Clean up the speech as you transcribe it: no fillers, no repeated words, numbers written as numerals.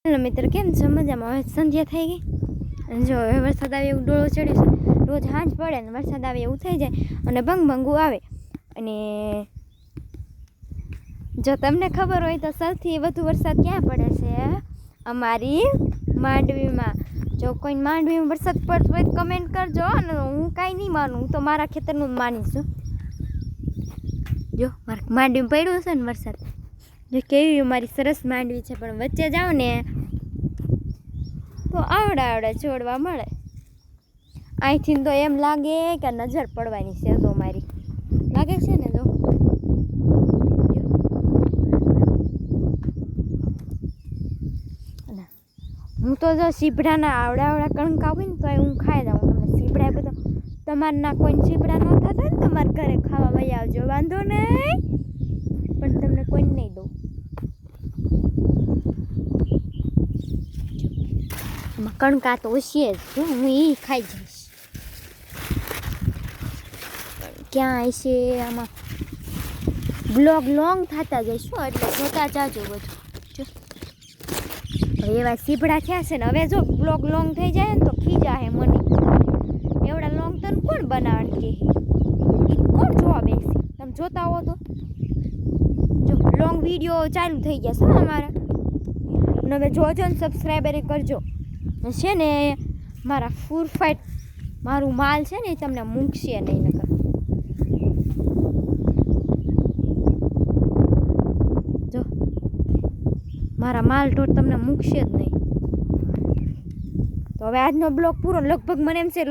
Hello મિત્ર, કેમ છો? મજામાં? હવે સંધ્યા થઈ ગઈ અને જો હવે વરસાદ આવે એવું ડોળો ચડ્યો છે. રોજ સાંજ પડે ને વરસાદ આવે એવું થઈ જાય અને ભંગભંગું આવે. અને જો તમને ખબર હોય તો સૌથી વધુ વરસાદ ક્યાં પડે છે? અમારી માંડવીમાં. જો કોઈ માંડવીમાં વરસાદ પડતો હોય તો કમેન્ટ કરજો. અને હું કાંઈ નહીં માનું, હું તો મારા ખેતરનું જ માનીશું. જો મારા માંડવીમાં પડ્યું છે ને વરસાદ, જો કેવી મારી સરસ માંડવી છે, પણ વચ્ચે જાઓ ને તો આવડા છોડવા મળે. અહીંથી તો એમ લાગે કે નજર પડવાની છે. તો મારી લાગે છે ને, જો હું તો જો સીપડાના આવડા કણકા હોય ને તો હું ખાઈ દઉં. તમને સીપડા બધો તમારના કોઈ સીપડા ન થતા ને તમારા ઘરે ખાવા વહી આવજો, વાંધો નહીં, પણ તમને કોઈને નહીં દઉં. કણકા તો ઓછી જ જો, હું એ ખાઈ જઈશ. ક્યાં હશે આમાં બ્લોગ લોંગ થતા જઈશું, એટલે જોતા જાજો બધું. જો હવે એવા સીપડા થયા છે ને, હવે જો બ્લોગ લોંગ થઈ જાય ને તો ખીજા હે મને. એવડા લોંગ તને કોણ બનાવવાનું કે? કોણ જોવા બેસી? તમે જોતા હો તો જો લોંગ વિડીયો ચાલુ થઈ ગયા છે અમારા. અને હવે જોજો ને સબસ્ક્રાઈબર કરજો. છે ને મારા ફૂરફાઈટ મારું માલ છે ને એ તમને મૂકશે નહીં. નકર જો મારા માલ ટોટ તમને મૂકશે જ નહીં. તો હવે આજનો બ્લોગ પૂરો. લગભગ મને એમ છે